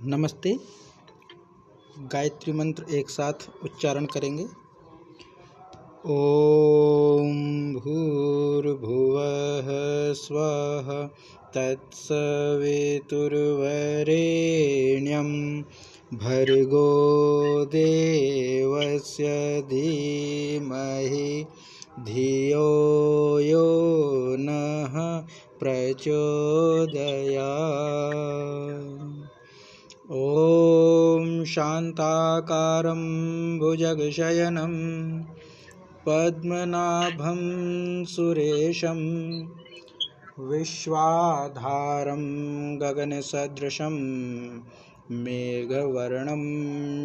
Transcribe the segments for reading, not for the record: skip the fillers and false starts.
नमस्ते। गायत्री मंत्र एक साथ उच्चारण करेंगे। ओम भूर्भुवः स्वः तत्सवितुर्वरेण्यं भर्गो देवस्य धीमहि धियो यो नः प्रचोदयात्। ॐ शान्ताकारं भुजगशयनं पद्मनाभं सुरेशं विश्वाधारं गगनसदृशं मेघवर्णं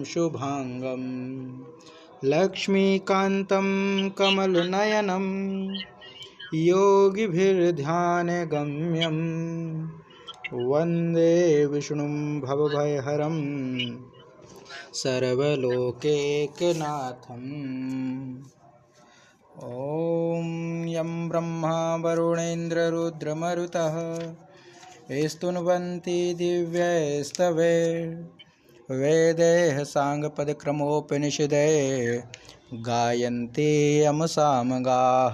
शुभांगं लक्ष्मीकान्तं कमलनयनं योगिभिर्ध्यानगम्यं वन्दे विष्णुं भवभयहरं सर्वलोकैकनाथम्। ॐ यं ब्रह्मा वरुणेन्द्ररुद्रमरुतः स्तुन्वन्ति दिव्यैस्तवे वेदैः साङ्गपदक्रमोपनिषदैः गायन्ति यमसामगाः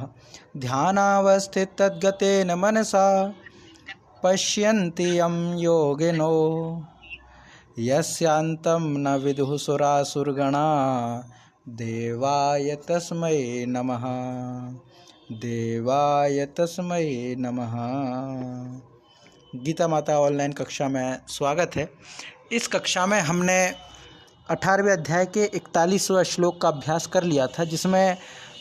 ध्यानावस्थिततद्गतेन मनसा पश्यन्ति यं योगिनो यस्यान्तं न विदुः सुरासुरगणा देवाय तस्मै नमः। देवाय तस्मै नमः। गीता माता ऑनलाइन कक्षा में स्वागत है। इस कक्षा में हमने 18वें अध्याय के 41वें श्लोक का अभ्यास कर लिया था, जिसमें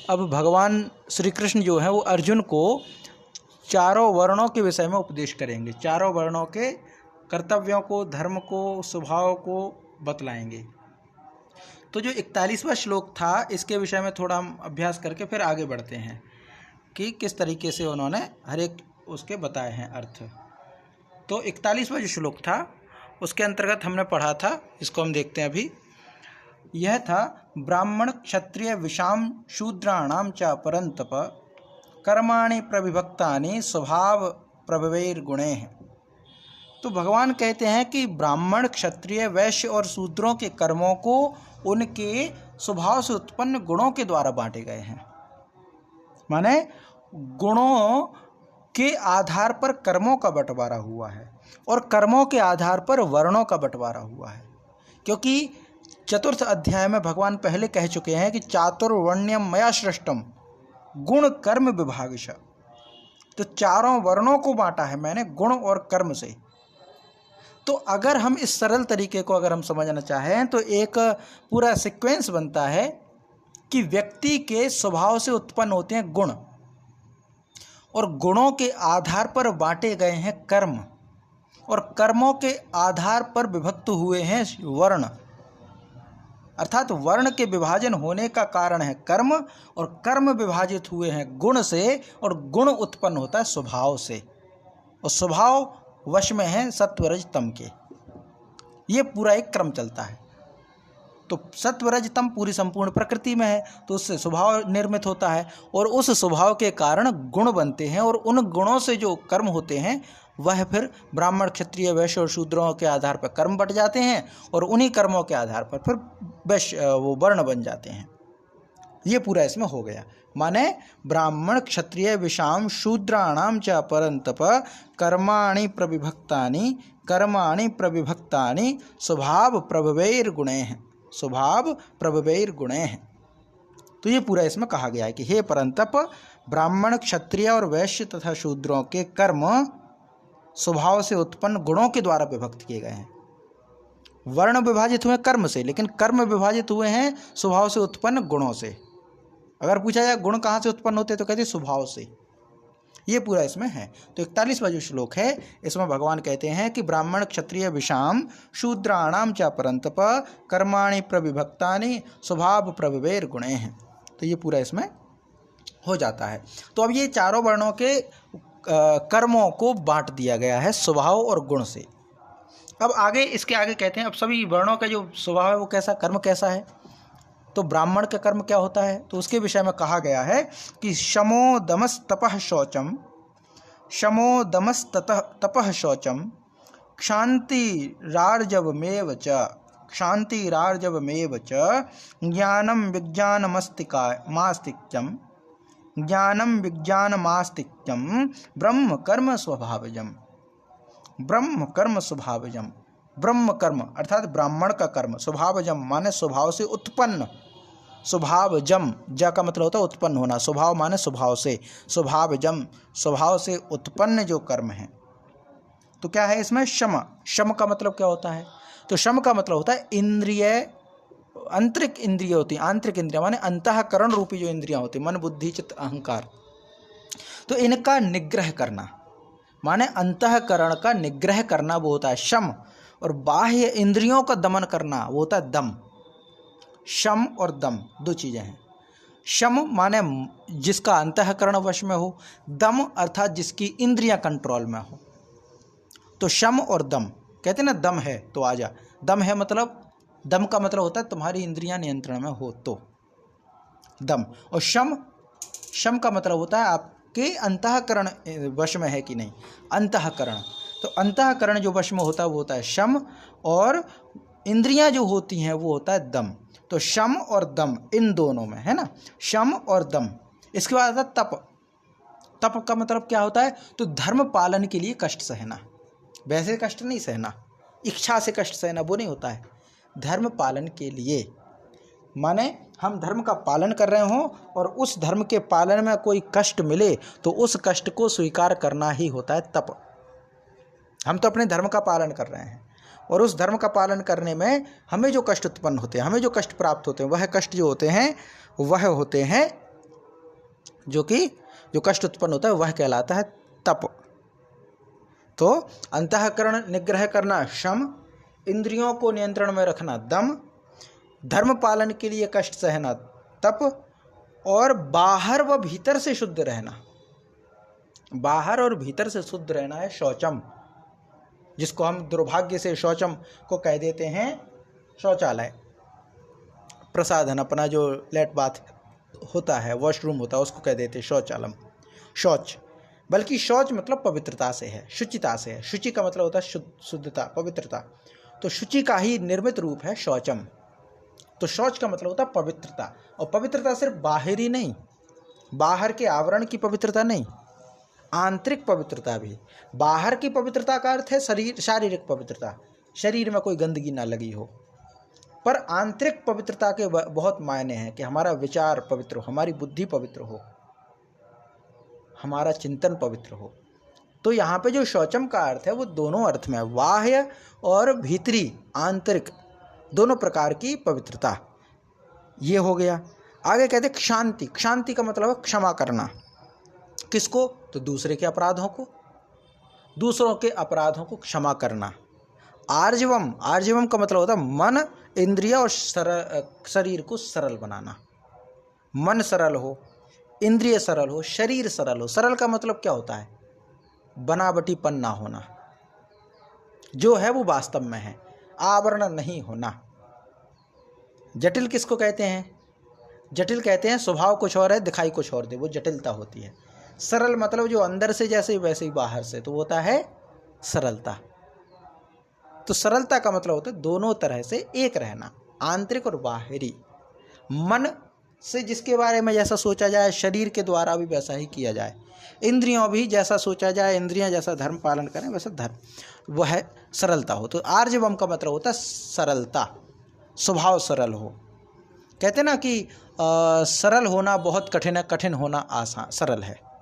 अब भगवान श्री कृष्ण जो है वो अर्जुन को चारों वर्णों के विषय में उपदेश करेंगे। चारों वर्णों के कर्तव्यों को, धर्म को, स्वभाव को बतलाएंगे। तो जो 41वां श्लोक था, इसके विषय में थोड़ा हम अभ्यास करके फिर आगे बढ़ते हैं कि किस तरीके से उन्होंने हर एक उसके बताए हैं अर्थ। तो 41वां जो श्लोक था उसके अंतर्गत हमने पढ़ा था, इसको हम देखते हैं अभी। यह था ब्राह्मण क्षत्रिय विषाम शूद्राणाम च परंतप कर्माणि प्रविभक्तानि स्वभाव प्रभवैर्गुणैः। तो भगवान कहते हैं कि ब्राह्मण क्षत्रिय वैश्य और शूद्रों के कर्मों को उनके स्वभाव से उत्पन्न गुणों के द्वारा बांटे गए हैं। माने गुणों के आधार पर कर्मों का बंटवारा हुआ है और कर्मों के आधार पर वर्णों का बंटवारा हुआ है। क्योंकि चतुर्थ अध्याय में भगवान पहले कह चुके हैं कि चातुर्वर्ण्यम मया सृष्टम गुण कर्म विभागश। तो चारों वर्णों को बांटा है मैंने गुण और कर्म से। तो अगर हम इस सरल तरीके को अगर हम समझना चाहें तो एक पूरा सीक्वेंस बनता है कि व्यक्ति के स्वभाव से उत्पन्न होते हैं गुण, और गुणों के आधार पर बांटे गए हैं कर्म, और कर्मों के आधार पर विभक्त हुए हैं वर्ण। अर्थात वर्ण के विभाजन होने का कारण है कर्म, और कर्म विभाजित हुए हैं गुण से, और गुण उत्पन्न होता है स्वभाव से, और स्वभाव वश में है सत्वरज तम के। ये पूरा एक क्रम चलता है। तो सत्वरज तम पूरी संपूर्ण प्रकृति में है, तो उससे स्वभाव निर्मित होता है, और उस स्वभाव के कारण गुण बनते हैं, और उन गुणों से जो कर्म होते हैं वह फिर ब्राह्मण क्षत्रिय वैश्य और शूद्रों के आधार पर कर्म बट जाते हैं, और उन्हीं कर्मों के आधार पर फिर वो वर्ण बन जाते हैं। ये पूरा इसमें हो गया। माने ब्राह्मण क्षत्रिय विषाम शूद्राणाम च परंतप कर्माणि प्रविभक्तानि स्वभाव प्रभवैर्गुणैः। स्वभाव प्रभवैर्गुणैः। तो ये पूरा इसमें कहा गया है कि हे परंतप, ब्राह्मण क्षत्रिय और वैश्य तथा शूद्रों के कर्म स्वभाव से उत्पन्न गुणों के द्वारा विभक्त किए गए हैं। वर्ण विभाजित हुए कर्म से, लेकिन कर्म विभाजित हुए हैं स्वभाव से उत्पन्न गुणों से। अगर पूछा जाए गुण कहाँ से उत्पन्न होते हैं तो कहते स्वभाव से। ये पूरा इसमें है। तो 41वां जो श्लोक है इसमें भगवान कहते हैं कि ब्राह्मण क्षत्रिय विषाम शूद्राणाम च परंतप कर्माणि प्रविभक्तानि स्वभाव प्रभवैर्गुणैः। तो ये पूरा इसमें हो जाता है। तो अब ये चारों वर्णों के कर्मों को बांट दिया गया है स्वभाव और गुण से। अब आगे इसके आगे कहते हैं अब सभी वर्णों का जो स्वभाव है वो कैसा, कर्म कैसा है। तो ब्राह्मण का कर्म क्या होता है, तो उसके विषय में कहा गया है कि शमो दमस तपः शौचम, शमो दमस तपः शौचम, क्षान्तिरार्जवमेव च ज्ञानं विज्ञानमास्तिक्यं ब्रह्म कर्म स्वभावजम। ब्रह्म कर्म अर्थात ब्राह्मण का कर्म, स्वभावजम माने स्वभाव से उत्पन्न, स्वभावजम ज का मतलब होता है उत्पन्न होना, स्वभाव माने स्वभाव से, स्वभावजम स्वभाव से उत्पन्न जो कर्म है। तो क्या है इसमें? शम। शम का मतलब क्या होता है? तो शम का मतलब होता है इंद्रिय, आंतरिक इंद्रिय होती है। आंतरिक इंद्रिय माने अंतःकरण रूपी जो इंद्रियां होती, मन बुद्धि चित्त अहंकार, तो इनका निग्रह करना माने अंतःकरण का निग्रह करना वो होता है शम। और बाह्य इंद्रियों का दमन करना वो होता है दम। शम और दम दो चीज़ें हैं। शम माने जिसका अंतःकरण वश में हो, दम अर्थात जिसकी इंद्रियां कंट्रोल में हो। तो शम और दम, कहते हैं ना दम है तो आजा। दम है मतलब, दम का मतलब होता है तुम्हारी इंद्रियां नियंत्रण में हो तो दम। और शम, शम का मतलब होता है आपके अंतःकरण वश में है कि नहीं, अंतःकरण। तो अंतःकरण जो वश में होता है वो होता है शम, और इंद्रियां जो होती हैं वो होता है दम। तो शम और दम इन दोनों में है ना, शम और दम। इसके बाद आता है तप। तप का मतलब क्या होता है? तो धर्म पालन के लिए कष्ट सहना। वैसे कष्ट नहीं सहना, इच्छा से कष्ट सहना वो नहीं होता है, धर्म पालन के लिए। माने हम धर्म का पालन कर रहे हों और उस धर्म के पालन में कोई कष्ट मिले तो उस कष्ट को स्वीकार करना ही होता है तप। हम तो अपने धर्म का पालन कर रहे हैं और उस धर्म का पालन करने में हमें जो कष्ट उत्पन्न होते हैं, हमें जो कष्ट प्राप्त होते हैं, वह कष्ट जो होते हैं वह होते हैं जो कष्ट उत्पन्न होता है वह कहलाता है तप। तो अंतःकरण निग्रह करना शम, इंद्रियों को नियंत्रण में रखना दम, धर्म पालन के लिए कष्ट सहना तप, और बाहर व भीतर से शुद्ध रहना। बाहर और भीतर से शुद्ध रहना है शौचम, जिसको हम दुर्भाग्य से शौचम को कह देते हैं शौचालय। प्रसाधन अपना जो लेट बाथ होता है, वॉशरूम होता है, उसको कह देते हैं शौचालम, शौच। बल्कि शौच मतलब पवित्रता से है, शुचिता से है। शुचि का मतलब होता है शुद्धता, पवित्रता। तो शुचि का ही निर्मित रूप है शौचम। तो शौच का मतलब होता है पवित्रता, और पवित्रता सिर्फ बाहरी नहीं, बाहर के आवरण की पवित्रता नहीं, आंतरिक पवित्रता भी। बाहर की पवित्रता का अर्थ है शारीरिक पवित्रता, शरीर में कोई गंदगी ना लगी हो। पर आंतरिक पवित्रता के बहुत मायने हैं कि हमारा विचार पवित्र हो, हमारी बुद्धि पवित्र हो, हमारा चिंतन पवित्र हो। तो यहाँ पे जो शौचम का अर्थ है वो दोनों अर्थ में है, बाह्य और भीतरी, आंतरिक, दोनों प्रकार की पवित्रता। ये हो गया। आगे कहते क्षांति। क्षांति का मतलब है क्षमा करना। किसको? तो दूसरे के अपराधों को, दूसरों के अपराधों को क्षमा करना। आर्जवम, आर्जवम का मतलब होता है मन, इंद्रिय और शरीर को सरल बनाना। मन सरल हो, इंद्रिय सरल हो, शरीर सरल हो। सरल का मतलब क्या होता है? बनावटीपन ना होना, जो है वो वास्तव में है, आवरण नहीं होना। जटिल किसको कहते हैं? जटिल कहते हैं स्वभाव कुछ और है, दिखाई कुछ और दे, वो जटिलता होती है। सरल मतलब जो अंदर से जैसे वैसे ही बाहर से, तो वो होता है सरलता। तो सरलता का मतलब होता है दोनों तरह से एक रहना, आंतरिक और बाहरी। मन से जिसके बारे में जैसा सोचा जाए, शरीर के द्वारा भी वैसा ही किया जाए, इंद्रियों भी जैसा सोचा जाए, इंद्रियां जैसा धर्म पालन करें वैसा धर्म, वह सरलता हो। तो आर्जवम का मतलब होता है सरलता, स्वभाव सरल हो। कहते हैं ना कि सरल होना बहुत कठिन है, कठिन होना आसान सरल है।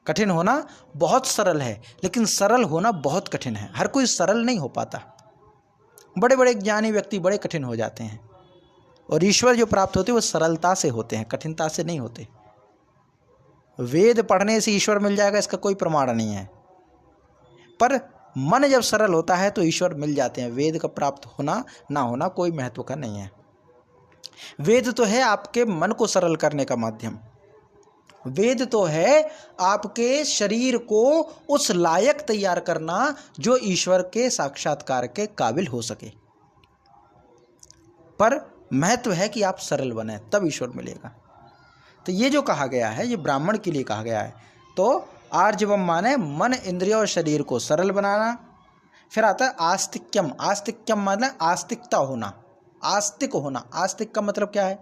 कठिन होना बहुत सरल है, लेकिन सरल होना बहुत कठिन है। हर कोई सरल नहीं हो पाता। बड़े बड़े ज्ञानी व्यक्ति बड़े कठिन हो जाते हैं, और ईश्वर जो प्राप्त होते हैं वो सरलता से होते हैं, कठिनता से नहीं होते। वेद पढ़ने से ईश्वर मिल जाएगा इसका कोई प्रमाण नहीं है, पर मन जब सरल होता है तो ईश्वर मिल जाते हैं। वेद का प्राप्त होना ना होना कोई महत्व का नहीं है। वेद तो है आपके मन को सरल करने का माध्यम। वेद तो है आपके शरीर को उस लायक तैयार करना जो ईश्वर के साक्षात्कार के काबिल हो सके। पर महत्व है कि आप सरल बने, तब ईश्वर मिलेगा। तो ये जो कहा गया है ये ब्राह्मण के लिए कहा गया है। तो आर्जवम माने मन, इंद्रिय और शरीर को सरल बनाना, फिर आता है आस्तिक्यम। आस्तिक्यम मतलब आस्तिकता होना, आस्तिक होना। आस्तिक का मतलब क्या है?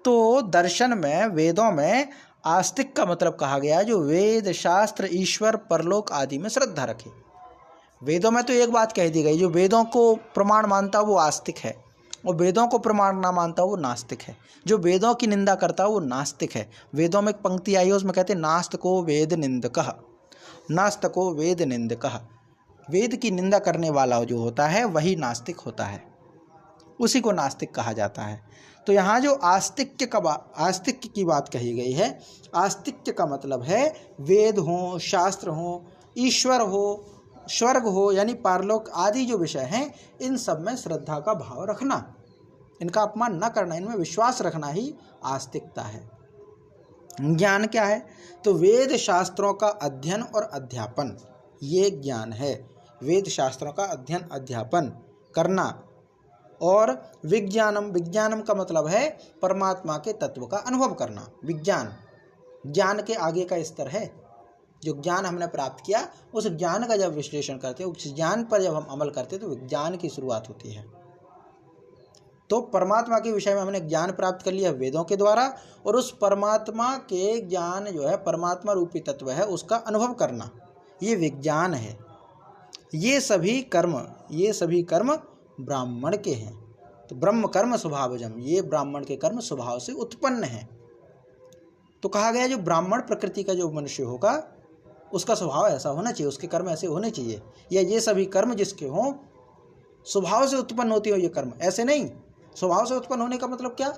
तो दर्शन में, वेदों में आस्तिक का मतलब कहा गया है जो वेद, शास्त्र, ईश्वर, परलोक आदि में श्रद्धा रखे। वेदों में तो एक बात कह दी गई, जो वेदों को प्रमाण मानता वो आस्तिक है, और वेदों को प्रमाण ना मानता वो नास्तिक है। जो वेदों की निंदा करता वो नास्तिक है। वेदों में एक पंक्ति आई है, उसमें कहते हैं नास्तिको वेद निंदकः, नास्तिको वेद निंदकः। वेद की निंदा करने वाला जो होता है वही नास्तिक होता है, उसी को नास्तिक कहा जाता है। तो यहाँ जो आस्तिक्य की बात कही गई है, आस्तिक्य का मतलब है वेद हो, शास्त्र हो, ईश्वर हो, स्वर्ग हो यानी पारलोक आदि जो विषय हैं, इन सब में श्रद्धा का भाव रखना, इनका अपमान न करना, इनमें विश्वास रखना ही आस्तिकता है। ज्ञान क्या है? तो वेद शास्त्रों का अध्ययन और अध्यापन, ये ज्ञान है। वेद शास्त्रों का अध्ययन अध्यापन करना। और विज्ञानम, विज्ञानम का मतलब है परमात्मा के तत्व का अनुभव करना। विज्ञान, ज्ञान के आगे का स्तर है। जो ज्ञान हमने प्राप्त किया, उस ज्ञान का जब विश्लेषण करते हैं, उस ज्ञान पर जब हम अमल करते हैं, तो विज्ञान की शुरुआत होती है। तो परमात्मा के विषय में हमने ज्ञान प्राप्त कर लिया वेदों के द्वारा, और उस परमात्मा के ज्ञान जो है, परमात्मा रूपी तत्व है, उसका अनुभव करना, ये विज्ञान है। ये सभी कर्म ब्राह्मण के हैं। तो ब्रह्म कर्म स्वभावजम, ये ब्राह्मण के कर्म स्वभाव से उत्पन्न हैं। तो कहा गया जो ब्राह्मण प्रकृति का जो मनुष्य होगा, उसका स्वभाव ऐसा होना चाहिए, उसके कर्म ऐसे होने चाहिए, या ये सभी कर्म जिसके हों स्वभाव से उत्पन्न होते हो ये कर्म, ऐसे नहीं। स्वभाव से उत्पन्न होने का मतलब क्या?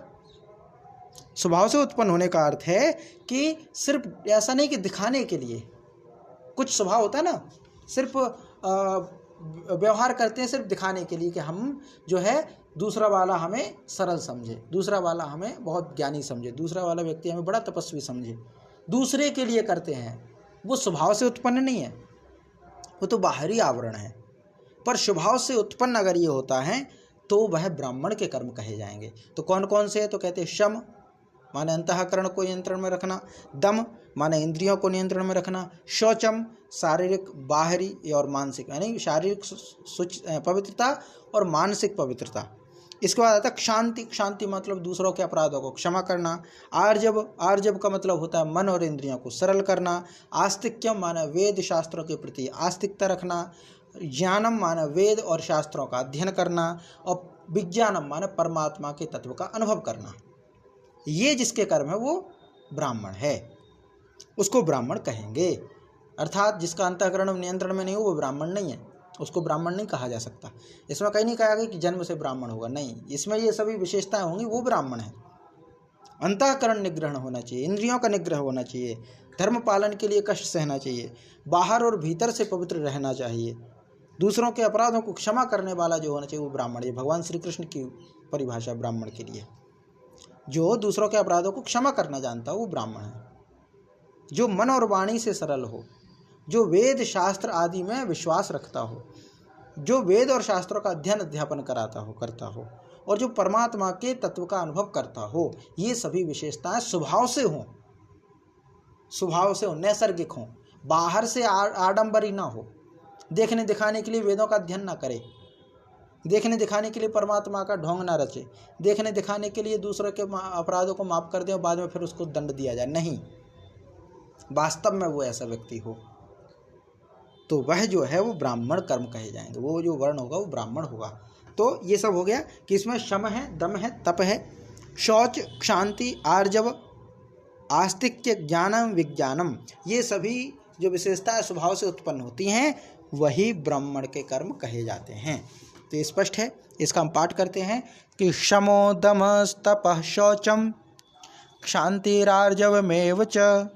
स्वभाव से उत्पन्न होने का अर्थ है कि सिर्फ ऐसा नहीं कि दिखाने के लिए, कुछ स्वभाव होता है ना, सिर्फ व्यवहार करते हैं सिर्फ दिखाने के लिए कि हम जो है दूसरा वाला हमें सरल समझे, दूसरा वाला हमें बहुत ज्ञानी समझे, दूसरा वाला व्यक्ति हमें बड़ा तपस्वी समझे, दूसरे के लिए करते हैं। वो स्वभाव से उत्पन्न नहीं है, वो तो बाहरी आवरण है। पर स्वभाव से उत्पन्न अगर ये होता है तो वह ब्राह्मण के कर्म कहे जाएंगे। तो कौन कौन से हैं? तो कहते हैं शम माने अंतःकरण को नियंत्रण में रखना, दम माने इंद्रियों को नियंत्रण में रखना, शौचम शारीरिक बाहरी और मानसिक, यानी शारीरिक पवित्रता और मानसिक पवित्रता। इसके बाद आता है क्षांति। क्षांति मतलब दूसरों के अपराधों को क्षमा करना। आर्जव, आर्जव का मतलब होता है मन और इंद्रियों को सरल करना। आस्तिक्यम माने वेद शास्त्रों के प्रति आस्तिकता रखना। ज्ञानम माने वेद और शास्त्रों का अध्ययन करना। और विज्ञानम माने परमात्मा के तत्व का अनुभव करना। ये जिसके कर्म है वो ब्राह्मण है, उसको ब्राह्मण कहेंगे। अर्थात जिसका अंतःकरण नियंत्रण में नहीं हो वो ब्राह्मण नहीं है, उसको ब्राह्मण नहीं कहा जा सकता। इसमें कहीं नहीं कहा गया कि जन्म से ब्राह्मण होगा, नहीं, इसमें ये सभी विशेषताएं होंगी, वो ब्राह्मण है। अंतःकरण निग्रह होना चाहिए, इंद्रियों का निग्रह होना चाहिए, धर्म पालन के लिए कष्ट सहना चाहिए, बाहर और भीतर से पवित्र रहना चाहिए, दूसरों के अपराधों को क्षमा करने वाला जो होना चाहिए वो ब्राह्मण। ये भगवान श्री कृष्ण की परिभाषा ब्राह्मण के लिए। जो दूसरों के अपराधों को क्षमा करना जानता हो वो ब्राह्मण है। जो मन और वाणी से सरल हो, जो वेद शास्त्र आदि में विश्वास रखता हो, जो वेद और शास्त्रों का अध्ययन अध्यापन करता हो और जो परमात्मा के तत्व का अनुभव करता हो, ये सभी विशेषताएं स्वभाव से हों, नैसर्गिक हों, बाहर से आडंबरी ना हो, देखने दिखाने के लिए वेदों का अध्ययन ना करे, देखने दिखाने के लिए परमात्मा का ढोंग ना रचे, देखने दिखाने के लिए दूसरों के अपराधों को माफ़ कर दें और बाद में फिर उसको दंड दिया जाए, नहीं, वास्तव में वो ऐसा व्यक्ति हो तो वह जो है वो ब्राह्मण कर्म कहे जाएंगे, वो जो वर्ण होगा वो ब्राह्मण होगा। तो ये सब हो गया कि इसमें शम है, दम है, तप है, शौच, शांति, आर्जव, आस्तिक्य, ज्ञानम, विज्ञानम, ये सभी जो विशेषताएं स्वभाव से उत्पन्न होती हैं वही ब्राह्मण के कर्म कहे जाते हैं। तो ये स्पष्ट है। इसका हम पाठ करते हैं कि शमो दमस्तपः शौचम क्षान्तिरार्जवमेव च,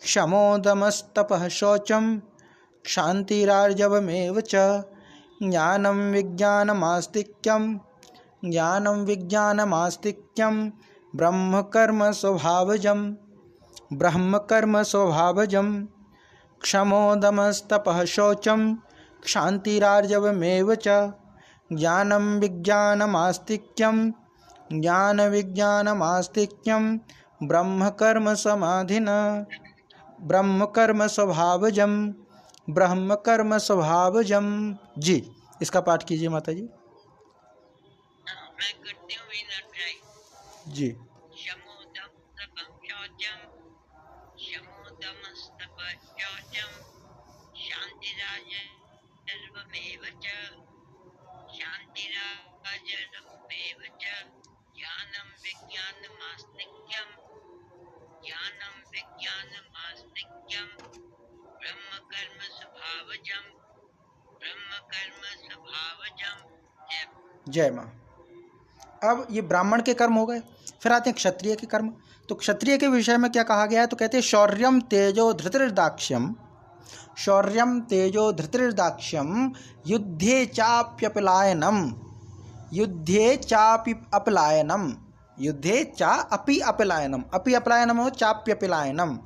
शमो दमस्तपः शौचम क्षान्तिरार्जवमेव च, ज्ञानं विज्ञानमास्तिक्यं, ज्ञानं विज्ञानमास्तिक्यं, ब्रह्मकर्म स्वभावजं, ब्रह्मकर्म स्वभावजं, क्षमो दमस्तपः शौचं क्षान्तिरार्जवमेव च, ज्ञानं विज्ञानमास्तिक्यं, ज्ञानविज्ञानमास्तिक्यं, ब्रह्मकर्म समाधिना, ब्रह्मकर्म स्वभावजं, ब्रह्म कर्म स्वभावजम। जी, इसका पाठ कीजिए माता जी। मैं करती हूँ विनर ट्राई। जी। शमोदम तपम शौचम, शमोदम स्तप शौचम, शांतिराज सर्वमेव च, शांतिराज सर्वमेव च, ज्ञानम विज्ञानमास्तिक्यम, ज्ञानम विज्ञानमास्तिक्यम, ब्रह्म कर्म स्वभावजम, ब्रह्म कर्म स्वभावजम। जय माँ। अब ये ब्राह्मण के कर्म हो गए, फिर आते हैं क्षत्रिय के कर्म। तो क्षत्रिय के विषय में क्या कहा गया है? तो कहते हैं शौर्यम तेजो धृतराष्ट्रम, शौर्यम तेजो धृतराष्ट्रम, युद्धे चाप्यपलायनम, युद्धे चापि अपलायनम, युद्धे चा अपि अपलायनम, अपि अपलायनम हो चाप्यपलायनम,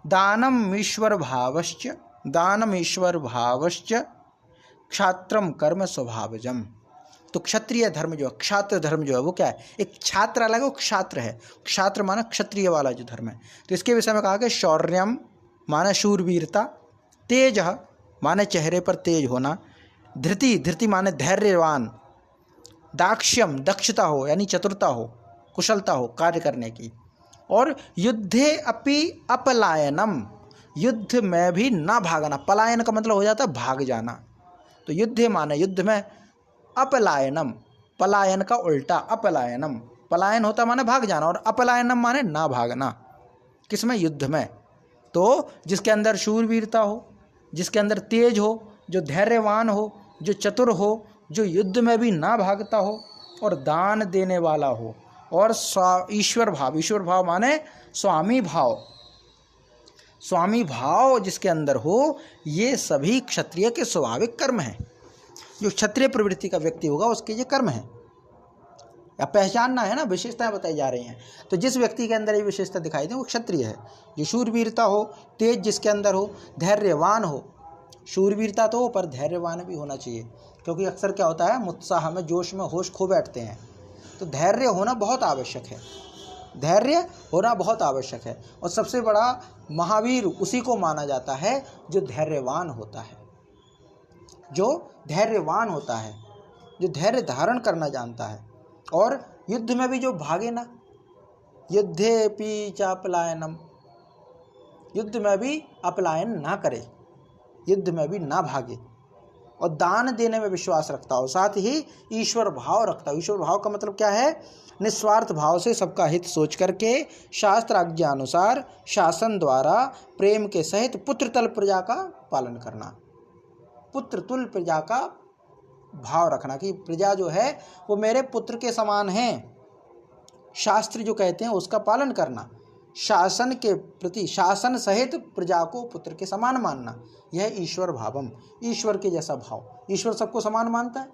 दानम ईश्वर भावश्च, दानम ईश्वर भावश्च, क्षात्रम कर्म स्वभावजम। तो क्षत्रिय धर्म जो है, क्षात्र धर्म जो है वो क्या है? एक छात्र अलग है, वो क्षात्र है। क्षात्र माना क्षत्रिय वाला जो धर्म है। तो इसके विषय में कहा गया शौर्यम माना शूरवीरता, तेज माने चेहरे पर तेज होना, धृति, धृति माने धैर्यवान, दाक्ष्यम दक्षता हो यानी चतुरता हो, कुशलता हो कार्य करने की, और युद्धे अपि अपलायनम, युद्ध में भी ना भागना। पलायन का मतलब हो जाता है भाग जाना। तो युद्धे माने युद्ध में, अपलायनम पलायन का उल्टा अपलायनम, पलायन होता माने भाग जाना, और अपलायनम माने ना भागना। किसमें? युद्ध में। तो जिसके अंदर शूरवीरता हो, जिसके अंदर तेज हो, जो धैर्यवान हो, जो चतुर हो, जो युद्ध में भी ना भागता हो, और दान देने वाला हो, और ईश्वर भाव, ईश्वर भाव माने स्वामी भाव, स्वामी भाव जिसके अंदर हो, ये सभी क्षत्रिय के स्वाभाविक कर्म हैं। जो क्षत्रिय प्रवृत्ति का व्यक्ति होगा उसके ये कर्म है। या पहचानना है ना, विशेषताएं बताई जा रही हैं। तो जिस व्यक्ति के अंदर ये विशेषता दिखाई दे वो क्षत्रिय है। जो शूरवीरता हो, तेज जिसके अंदर हो, धैर्यवान हो, शूरवीरता तो हो पर धैर्यवान भी होना चाहिए, क्योंकि अक्सर क्या होता है उत्साह में जोश में होश खो बैठते हैं। तो धैर्य होना बहुत आवश्यक है, धैर्य होना बहुत आवश्यक है। और सबसे बड़ा महावीर उसी को माना जाता है जो धैर्यवान होता है, जो धैर्यवान होता है, जो धैर्य धारण करना जानता है, और युद्ध में भी जो भागे ना, युद्धेपि चापलायनम, युद्ध में भी अपलायन ना करे, युद्ध में भी ना भागे, और दान देने में विश्वास रखता हो, साथ ही ईश्वर भाव रखता हो। ईश्वर भाव का मतलब क्या है? निस्वार्थ भाव से सबका हित सोच करके शास्त्र आज्ञानुसार शासन द्वारा प्रेम के सहित पुत्रतल प्रजा का पालन करना, पुत्रतुल्य प्रजा का भाव रखना कि प्रजा जो है वो मेरे पुत्र के समान हैं। शास्त्र जो कहते हैं उसका पालन करना, शासन के प्रति शासन सहित प्रजा को पुत्र के समान मानना, यह ईश्वर भावम, ईश्वर के जैसा भाव। ईश्वर सबको समान मानता है,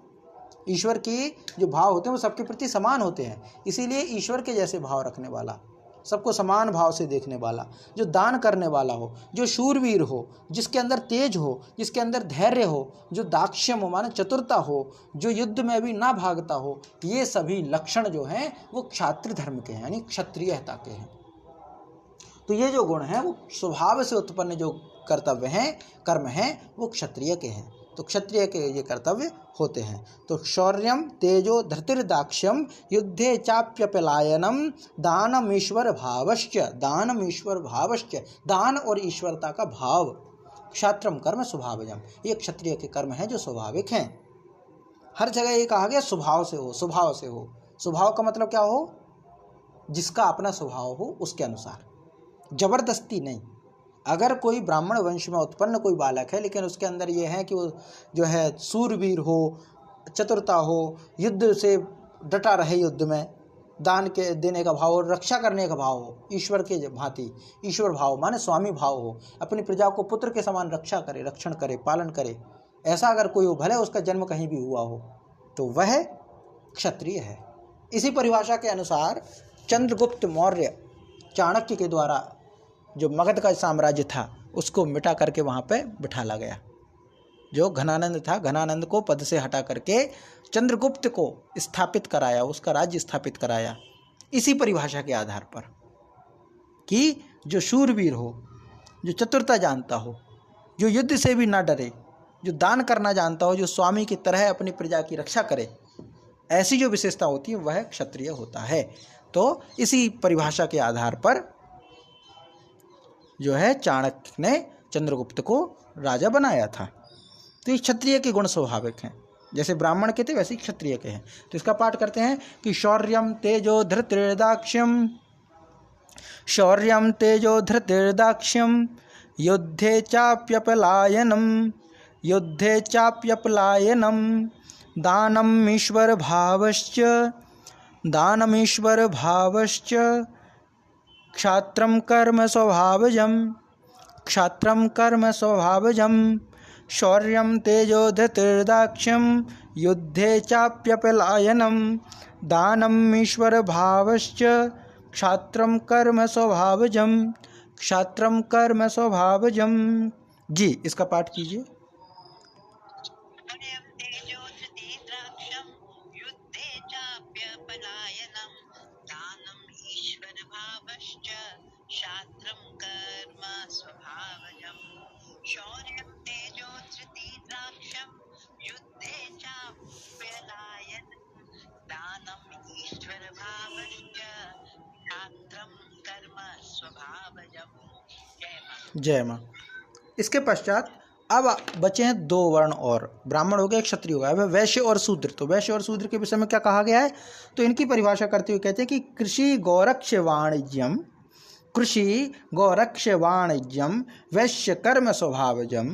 ईश्वर के जो भाव होते हैं वो सबके प्रति समान होते हैं। इसीलिए ईश्वर के जैसे भाव रखने वाला, सबको समान भाव से देखने वाला, जो दान करने वाला हो, जो शूरवीर हो, जिसके अंदर तेज हो, जिसके अंदर धैर्य हो, जो दाक्ष्यम हो माने चतुरता हो, जो युद्ध में भी ना भागता हो, ये सभी लक्षण जो हैं वो क्षात्र धर्म के हैं, यानी क्षत्रियता के हैं। तो ये जो गुण हैं वो स्वभाव से उत्पन्न जो कर्तव्य हैं, कर्म हैं, वो क्षत्रिय के हैं। तो क्षत्रिय के ये कर्तव्य होते हैं। तो शौर्यम तेजो धृतिर्दाक्ष्यम, युद्धे चाप्यपलायनम, दानम ईश्वर भावश्च, दानम ईश्वर भावश्च, दान और ईश्वरता का भाव, क्षात्रम कर्म स्वभावजम, ये क्षत्रिय के कर्म हैं जो स्वाभाविक हैं। हर जगह ये कहा गया स्वभाव से हो, स्वभाव से हो। स्वभाव का मतलब क्या हो? जिसका अपना स्वभाव हो उसके अनुसार, जबरदस्ती नहीं। अगर कोई ब्राह्मण वंश में उत्पन्न कोई बालक है लेकिन उसके अंदर ये है कि वो जो है सूरवीर हो, चतुरता हो, युद्ध से डटा रहे, युद्ध में दान के देने का भाव और रक्षा करने का भाव हो, ईश्वर के भांति, ईश्वर भाव माने स्वामी भाव हो, अपनी प्रजा को पुत्र के समान रक्षा करे, रक्षण करे, पालन करे, ऐसा अगर कोई हो, भले उसका जन्म कहीं भी हुआ हो, तो वह क्षत्रिय है। इसी परिभाषा के अनुसार चंद्रगुप्त मौर्य चाणक्य के द्वारा जो मगध का साम्राज्य था उसको मिटा करके वहाँ पे बिठाला गया। जो घनानंद था, घनानंद को पद से हटा करके चंद्रगुप्त को स्थापित कराया, उसका राज्य स्थापित कराया, इसी परिभाषा के आधार पर कि जो शूरवीर हो, जो चतुरता जानता हो, जो युद्ध से भी ना डरे, जो दान करना जानता हो, जो स्वामी की तरह अपनी प्रजा की रक्षा करे, ऐसी जो विशेषता होती है वह क्षत्रिय होता है। तो इसी परिभाषा के आधार पर जो है चाणक्य ने चंद्रगुप्त को राजा बनाया था। तो ये क्षत्रिय के गुण स्वाभाविक हैं, जैसे ब्राह्मण के थे वैसे ही क्षत्रिय के हैं। तो इसका पाठ करते हैं कि शौर्यम तेजो धृतिर्दाक्ष्यम, शौर्यम तेजो धृतिर्दाक्ष्यम, युद्धे चाप्यपलायनम, युद्धे चाप्यपलायनम, दानमीश्वर भावश्च, दानमीश्वर भावश्च, क्षात्रम कर्म स्वभावजम, क्षात्रम कर्म स्वभावजम, शौर्यम तेजो धृतिर्दाक्ष्यम, युद्धे चाप्यपलायनम, दानमीश्वर भावश्च, क्षात्रम कर्म स्वभावजम, क्षात्रम कर्म स्वभावजम। जी, इसका पाठ कीजिए। जय माँ। इसके पश्चात अब बचे हैं दो वर्ण और, ब्राह्मण हो गया, क्षत्रिय हो गया। अब वैश्य और शूद्र। तो वैश्य और शूद्र के विषय में क्या कहा गया है, तो इनकी परिभाषा करते हुए कहते हैं कि कृषि गौरक्ष वाणिज्यम, कृषि गौरक्ष वाणिज्यम वैश्य कर्म स्वभावजम,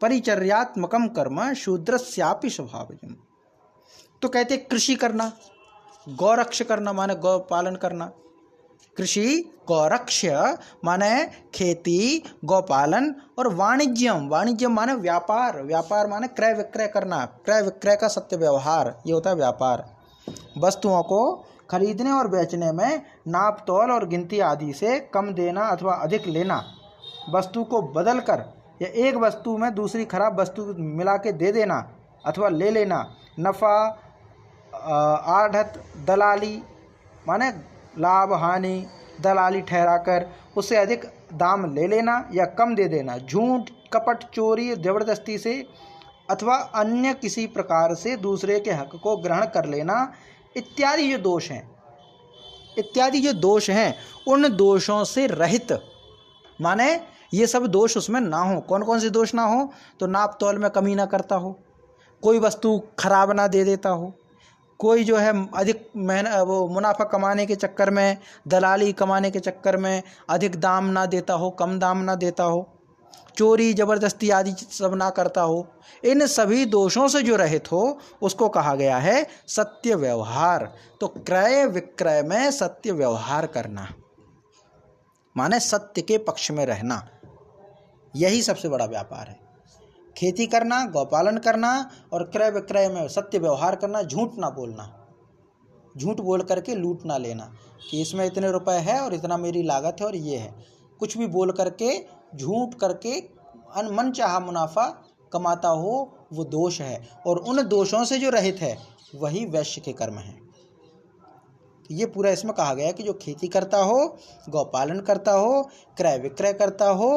परिचर्यात्मकम कर्म शूद्रस्यापि स्वभावजम। तो कहते कृषि करना, गौरक्ष करना माने गौ पालन करना, कृषि गौरक्ष माने खेती गौपालन, और वाणिज्यम, वाणिज्यम माने व्यापार, व्यापार माने क्रय विक्रय करना, क्रय विक्रय का सत्य व्यवहार, ये होता है व्यापार। वस्तुओं को खरीदने और बेचने में नाप तोल और गिनती आदि से कम देना अथवा अधिक लेना, वस्तु को बदल कर या एक वस्तु में दूसरी खराब वस्तु मिला के दे देना अथवा ले लेना, नफ़ा आढ़त दलाली माने लाभ हानि दलाली ठहराकर उससे अधिक दाम ले लेना या कम दे देना, झूठ कपट चोरी जबरदस्ती से अथवा अन्य किसी प्रकार से दूसरे के हक को ग्रहण कर लेना इत्यादि जो दोष हैं, इत्यादि जो दोष हैं उन दोषों से रहित, माने ये सब दोष उसमें ना हो। कौन कौन से दोष ना हो, तो नाप तोल में कमी ना करता हो, कोई वस्तु खराब ना दे देता हो, कोई जो है अधिक वो मुनाफा कमाने के चक्कर में, दलाली कमाने के चक्कर में अधिक दाम ना देता हो, कम दाम ना देता हो, चोरी जबरदस्ती आदि सब ना करता हो। इन सभी दोषों से जो रहित हो उसको कहा गया है सत्य व्यवहार। तो क्रय विक्रय में सत्य व्यवहार करना माने सत्य के पक्ष में रहना, यही सबसे बड़ा व्यापार है। खेती करना, गौपालन करना और क्रय विक्रय में सत्य व्यवहार करना, झूठ ना बोलना, झूठ बोल करके लूट ना लेना कि इसमें इतने रुपए है और इतना मेरी लागत है और ये है, कुछ भी बोल करके झूठ करके मनचाहा मुनाफा कमाता हो वो दोष है, और उन दोषों से जो रहित है वही वैश्य के कर्म है। ये पूरा इसमें कहा गया कि जो खेती करता हो, गौपालन करता हो, क्रय विक्रय करता हो,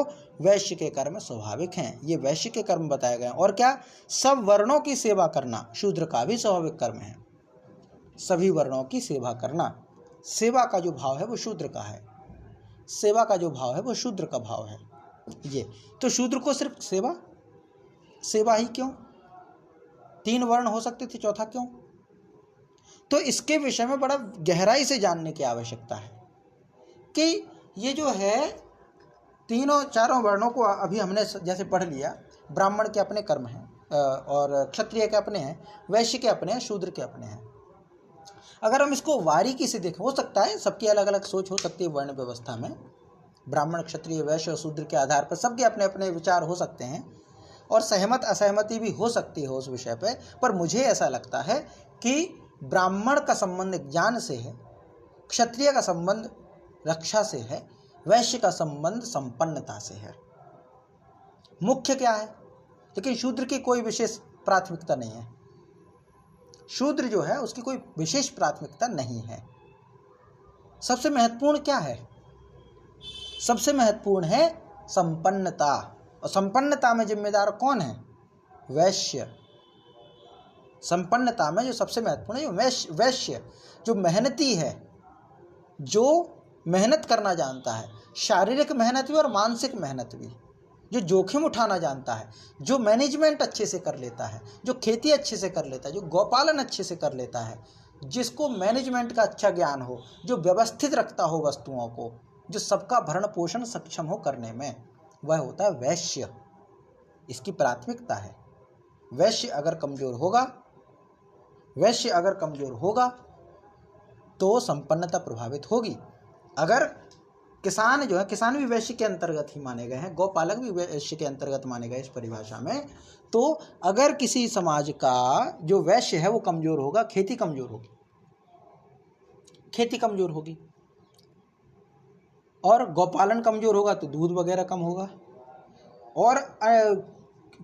वैश्य के कर्म स्वाभाविक हैं। ये वैश्य के कर्म बताए गए। और क्या, सब वर्णों की सेवा करना शूद्र का भी स्वाभाविक कर्म है। सभी वर्णों की सेवा करना, सेवा का जो भाव है वो शूद्र का है, सेवा का जो भाव है वो शूद्र का भाव है। ये तो शूद्र को सिर्फ सेवा, सेवा ही क्यों, 3 वर्ण हो सकते थे, चौथा क्यों? तो इसके विषय में बड़ा गहराई से जानने की आवश्यकता है कि ये जो है तीनों चारों वर्णों को अभी हमने जैसे पढ़ लिया, ब्राह्मण के अपने कर्म हैं और क्षत्रिय के अपने हैं, वैश्य के अपने हैं, शूद्र के अपने हैं। अगर हम इसको बारीकी से देखें, हो सकता है सबकी अलग अलग सोच हो सकती है वर्ण व्यवस्था में, ब्राह्मण क्षत्रिय वैश्य और शूद्र के आधार पर सबके अपने अपने विचार हो सकते हैं और सहमत असहमति भी हो सकती है उस विषय पर मुझे ऐसा लगता है कि ब्राह्मण का संबंध ज्ञान से है, क्षत्रिय का संबंध रक्षा से है, वैश्य का संबंध संपन्नता से है। मुख्य क्या है, लेकिन शूद्र की कोई विशेष प्राथमिकता नहीं है। शूद्र जो है उसकी कोई विशेष प्राथमिकता नहीं है। सबसे महत्वपूर्ण क्या है? सबसे महत्वपूर्ण है संपन्नता और संपन्नता में जिम्मेदार कौन है? वैश्य। संपन्नता में जो सबसे महत्वपूर्ण है वैश्य, जो मेहनती है, जो मेहनत करना जानता है, शारीरिक मेहनत भी और मानसिक मेहनत भी, जो जोखिम उठाना जानता है, जो मैनेजमेंट अच्छे से कर लेता है, जो खेती अच्छे से कर लेता है, जो गौपालन अच्छे से कर लेता है, जिसको मैनेजमेंट का अच्छा ज्ञान हो, जो व्यवस्थित रखता हो वस्तुओं को, जो सबका भरण पोषण सक्षम हो करने में, वह होता है वैश्य। इसकी प्राथमिकता है। वैश्य अगर कमजोर होगा तो संपन्नता प्रभावित होगी। अगर किसान जो है, किसान भी वैश्य के अंतर्गत ही माने गए हैं, गौपालक भी वैश्य के अंतर्गत माने गए इस परिभाषा में। तो अगर किसी समाज का जो वैश्य है वो कमजोर होगा, खेती कमजोर होगी, और गौपालन कमजोर होगा तो दूध वगैरह कम होगा, और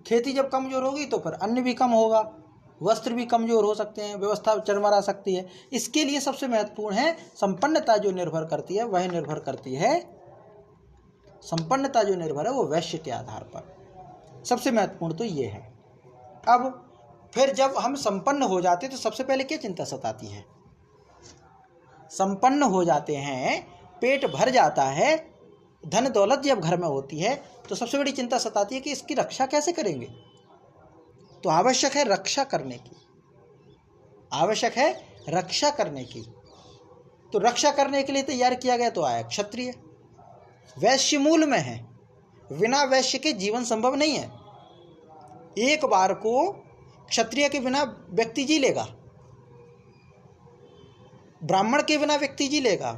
खेती जब कमजोर होगी तो फिर अन्न भी कम होगा, वस्त्र भी कमजोर हो सकते हैं, व्यवस्था चरमरा सकती है। इसके लिए सबसे महत्वपूर्ण है संपन्नता जो निर्भर करती है, संपन्नता जो निर्भर है वो वैश्य के आधार पर। सबसे महत्वपूर्ण तो ये है। अब फिर जब हम संपन्न हो जाते तो सबसे पहले क्या चिंता सताती है? संपन्न हो जाते हैं, पेट भर जाता है, धन दौलत जब घर में होती है तो सबसे बड़ी चिंता सताती है कि इसकी रक्षा कैसे करेंगे। तो आवश्यक है रक्षा करने की। तो रक्षा करने के लिए तैयार किया गया तो आया क्षत्रिय। वैश्य मूल में है, बिना वैश्य के जीवन संभव नहीं है। एक बार को क्षत्रिय के बिना व्यक्ति जी लेगा, ब्राह्मण के बिना व्यक्ति जी लेगा,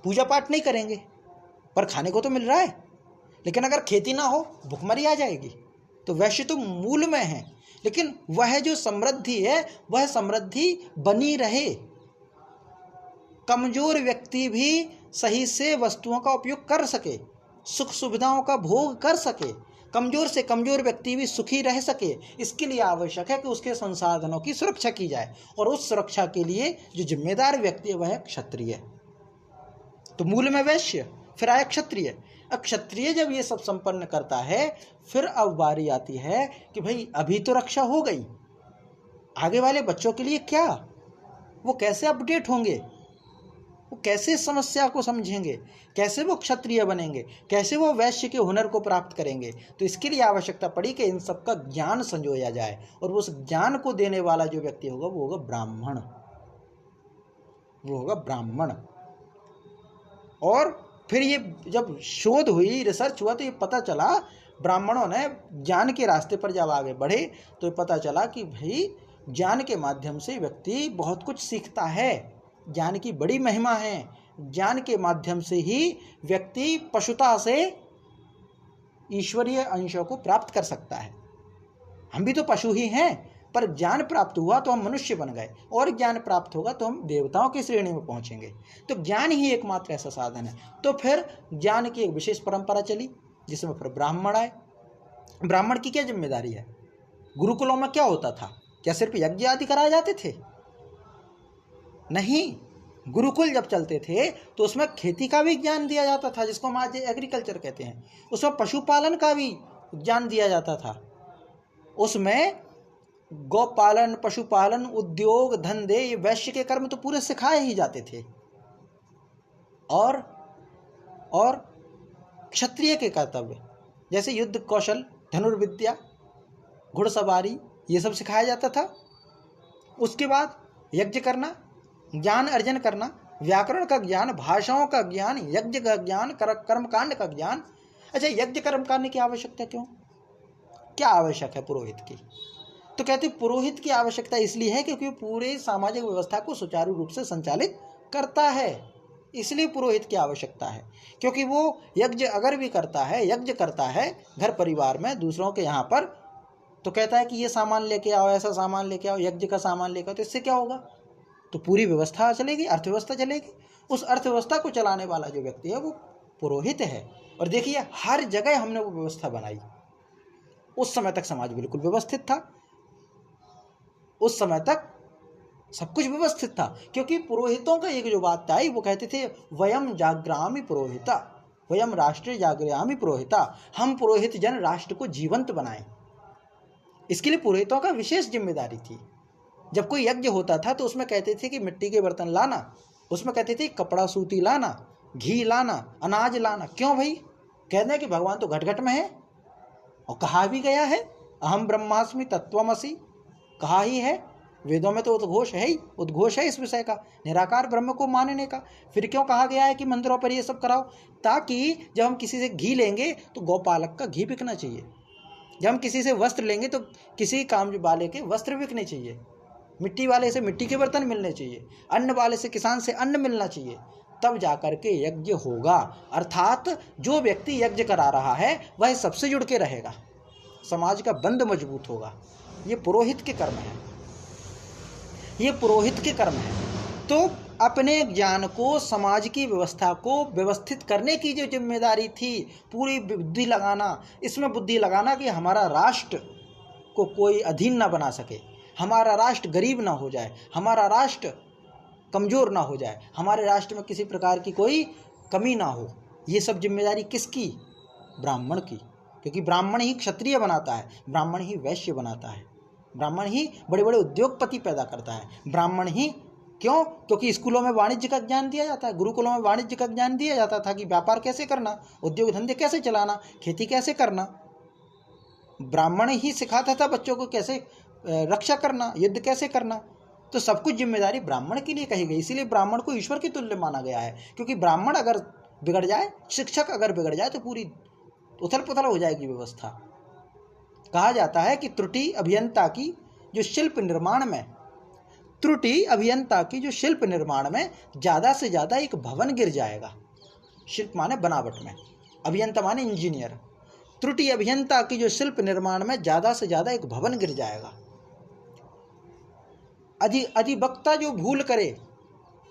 पूजा पाठ नहीं करेंगे, पर खाने को तो मिल रहा है। लेकिन अगर खेती ना हो भुखमरी आ जाएगी। तो वैश्य तो मूल में है, लेकिन वह जो समृद्धि है वह समृद्धि बनी रहे, कमजोर व्यक्ति भी सही से वस्तुओं का उपयोग कर सके, सुख सुविधाओं का भोग कर सके, कमजोर से कमजोर व्यक्ति भी सुखी रह सके। इसके लिए आवश्यक है कि उसके संसाधनों की सुरक्षा की जाए, और उस सुरक्षा के लिए जो जिम्मेदार व्यक्ति है वह है क्षत्रिय। तो मूल में वैश्य, फिर आया क्षत्रिय। अब क्षत्रिय जब ये सब संपन्न करता है, फिर अब बारी आती है कि भाई अभी तो रक्षा हो गई, आगे वाले बच्चों के लिए क्या, वो कैसे अपडेट होंगे, वो कैसे इस समस्या को समझेंगे, कैसे वो क्षत्रिय बनेंगे, कैसे वो वैश्य के हुनर को प्राप्त करेंगे। तो इसके लिए आवश्यकता पड़ी कि इन सब का ज्ञान संजोया जाए, और उस ज्ञान को देने वाला जो व्यक्ति होगा वो होगा ब्राह्मण। और फिर ये जब शोध हुई, रिसर्च हुआ, तो ये पता चला, ब्राह्मणों ने ज्ञान के रास्ते पर जब आगे बढ़े तो ये पता चला कि भाई ज्ञान के माध्यम से व्यक्ति बहुत कुछ सीखता है, ज्ञान की बड़ी महिमा है। ज्ञान के माध्यम से ही व्यक्ति पशुता से ईश्वरीय अंशों को प्राप्त कर सकता है। हम भी तो पशु ही हैं, पर ज्ञान प्राप्त हुआ तो हम मनुष्य बन गए, और ज्ञान प्राप्त होगा तो हम देवताओं की श्रेणी में पहुंचेंगे। तो ज्ञान ही एकमात्र ऐसा साधन है। तो फिर ज्ञान की एक विशेष परंपरा चली, जिसमें फिर ब्राह्मण आए। ब्राह्मण की क्या जिम्मेदारी है? गुरुकुलों में क्या होता था? क्या सिर्फ यज्ञ आदि कराए जाते थे? नहीं, गुरुकुल जब चलते थे तो उसमें खेती का भी ज्ञान दिया जाता था, जिसको हम आज एग्रीकल्चर कहते हैं। उसमें पशुपालन का भी ज्ञान दिया जाता था। उसमें गौपालन, पशुपालन, उद्योग धंधे, ये वैश्य के कर्म तो पूरे सिखाए ही जाते थे। और क्षत्रिय के कर्तव्य जैसे युद्ध कौशल, धनुर्विद्या, घुड़सवारी, ये सब सिखाया जाता था। उसके बाद यज्ञ करना, ज्ञान अर्जन करना, व्याकरण का ज्ञान, भाषाओं का ज्ञान, यज्ञ का ज्ञान, कर्मकांड का ज्ञान। अच्छा, यज्ञ कर्मकांड की आवश्यकता क्यों? क्या आवश्यक है पुरोहित की? तो कहते पुरोहित की आवश्यकता इसलिए है क्योंकि पूरे सामाजिक व्यवस्था को सुचारू रूप से संचालित करता है, इसलिए पुरोहित की आवश्यकता है। क्योंकि वो यज्ञ अगर भी करता है घर परिवार में दूसरों के यहाँ पर, तो कहता है कि ये सामान लेके आओ, ऐसा सामान लेके आओ, यज्ञ का सामान लेके आओ। तो इससे क्या होगा? तो पूरी व्यवस्था चलेगी, अर्थव्यवस्था चलेगी। उस अर्थव्यवस्था को चलाने वाला जो व्यक्ति है वो पुरोहित है। और देखिए, हर जगह हमने वो व्यवस्था बनाई। उस समय तक समाज बिल्कुल व्यवस्थित था, उस समय तक सब कुछ व्यवस्थित था, क्योंकि पुरोहितों का एक जो बात आई, वो कहते थे वयम जाग्रामि पुरोहिता, वयम राष्ट्रे जागृयामि पुरोहिता, हम पुरोहित जन राष्ट्र को जीवंत बनाएं। इसके लिए पुरोहितों का विशेष जिम्मेदारी थी। जब कोई यज्ञ होता था तो उसमें कहते थे कि मिट्टी के बर्तन लाना, उसमें कहते थे कपड़ा सूती लाना, घी लाना, अनाज लाना। क्यों भाई? कहते हैं कि भगवान तो घट घट में है, और कहा भी गया है अहम ब्रह्मास्मि तत्वमसि, कहा ही है, वेदों में तो उद्घोष है ही, उद्घोष है इस विषय का, निराकार ब्रह्म को मानने का। फिर क्यों कहा गया है कि मंदिरों पर ये सब कराओ? ताकि जब हम किसी से घी लेंगे तो गौपालक का घी बिकना चाहिए, जब हम किसी से वस्त्र लेंगे तो किसी काम वाले के वस्त्र बिकने चाहिए, मिट्टी वाले से मिट्टी के बर्तन मिलने चाहिए, अन्न वाले से किसान से अन्न मिलना चाहिए, तब जाकर के यज्ञ होगा। अर्थात जो व्यक्ति यज्ञ करा रहा है वह सबसे जुड़ के रहेगा, समाज का बंध मजबूत होगा। ये पुरोहित के कर्म है, ये पुरोहित के कर्म है। तो अपने ज्ञान को, समाज की व्यवस्था को व्यवस्थित करने की जो जिम्मेदारी थी, पूरी बुद्धि लगाना, इसमें बुद्धि लगाना कि हमारा राष्ट्र को कोई अधीन ना बना सके, हमारा राष्ट्र गरीब ना हो जाए, हमारा राष्ट्र कमज़ोर ना हो जाए, हमारे राष्ट्र में किसी प्रकार की कोई कमी ना हो। ये सब जिम्मेदारी किसकी? ब्राह्मण की। क्योंकि ब्राह्मण ही क्षत्रिय बनाता है, ब्राह्मण ही वैश्य बनाता है, ब्राह्मण ही बड़े बड़े उद्योगपति पैदा करता है, ब्राह्मण ही। क्यों? क्योंकि स्कूलों में वाणिज्य का ज्ञान दिया जाता है, गुरुकुलों में वाणिज्य का ज्ञान दिया जाता था कि व्यापार कैसे करना, उद्योग धंधे कैसे चलाना, खेती कैसे करना। ब्राह्मण ही सिखाता था बच्चों को कैसे रक्षा करना, युद्ध कैसे करना। तो सब कुछ जिम्मेदारी ब्राह्मण के लिए कही गई। इसीलिए ब्राह्मण को ईश्वर के तुल्य माना गया है, क्योंकि ब्राह्मण अगर बिगड़ जाए, शिक्षक अगर बिगड़ जाए तो पूरी उथल पुथल हो जाएगी व्यवस्था। कहा जाता है कि त्रुटि अभियंता की जो शिल्प निर्माण में, त्रुटि अभियंता की जो शिल्प निर्माण में ज़्यादा से ज़्यादा एक भवन गिर जाएगा। शिल्प माने बनावट में, अभियंता माने इंजीनियर। त्रुटि अभियंता की जो शिल्प निर्माण में ज़्यादा से ज़्यादा एक भवन गिर जाएगा। अधिवक्ता जो भूल करे,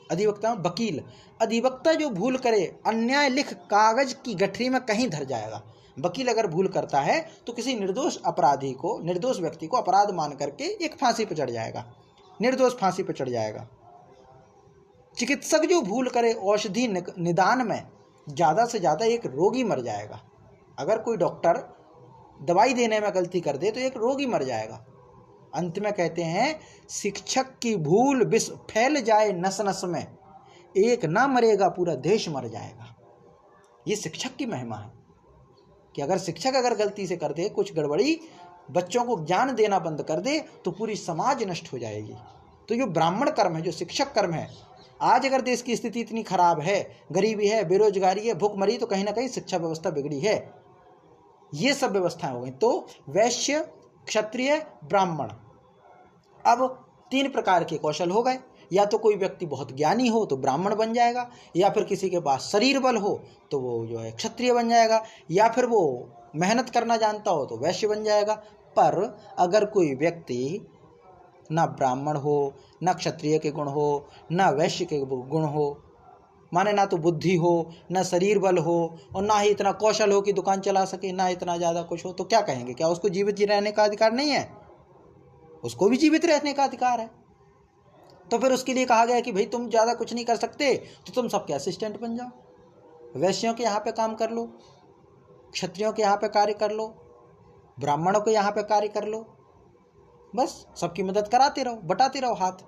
अधिवक्ता वकील, अधिवक्ता जो भूल करे अन्याय लिख कागज की गठरी में कहीं धर जाएगा। वकील अगर भूल करता है तो किसी निर्दोष अपराधी को, निर्दोष व्यक्ति को अपराध मान करके एक फांसी पर चढ़ जाएगा, निर्दोष फांसी पर चढ़ जाएगा। चिकित्सक जो भूल करे औषधि निदान में, ज़्यादा से ज़्यादा एक रोगी मर जाएगा। अगर कोई डॉक्टर दवाई देने में गलती कर दे तो एक रोगी मर जाएगा। अंत में कहते हैं शिक्षक की भूल विष फैल जाए नस नस में, एक ना मरेगा पूरा देश मर जाएगा। ये शिक्षक की महिमा है कि अगर शिक्षक अगर गलती से कर दे कुछ गड़बड़ी, बच्चों को ज्ञान देना बंद कर दे तो पूरी समाज नष्ट हो जाएगी। तो जो ब्राह्मण कर्म है, जो शिक्षक कर्म है, आज अगर देश की स्थिति इतनी खराब है, गरीबी है, बेरोजगारी है, भूखमरी, तो कहीं ना कहीं शिक्षा व्यवस्था बिगड़ी है। ये सब व्यवस्थाएं हो गई। तो वैश्य, क्षत्रिय, ब्राह्मण, अब 3 प्रकार के कौशल हो गए। या तो कोई व्यक्ति बहुत ज्ञानी हो तो ब्राह्मण बन जाएगा, या फिर किसी के पास शरीर बल हो तो वो जो है क्षत्रिय बन जाएगा, या फिर वो मेहनत करना जानता हो तो वैश्य बन जाएगा। पर अगर कोई व्यक्ति ना ब्राह्मण हो, ना क्षत्रिय के गुण हो, ना वैश्य के गुण हो, माने ना तो बुद्धि हो, ना शरीर बल हो, और ना ही इतना कौशल हो कि दुकान चला सके, ना इतना ज़्यादा कुछ हो, तो क्या कहेंगे? क्या उसको जीवित रहने का अधिकार नहीं है? उसको भी जीवित रहने का अधिकार है। तो फिर उसके लिए कहा गया कि भाई तुम ज़्यादा कुछ नहीं कर सकते तो तुम सबके असिस्टेंट बन जाओ, वैश्यों के यहाँ पे काम कर लो, क्षत्रियों के यहाँ पे कार्य कर लो, ब्राह्मणों के यहाँ पे कार्य कर लो, बस सबकी मदद कराते रहो, बटाते रहो हाथ।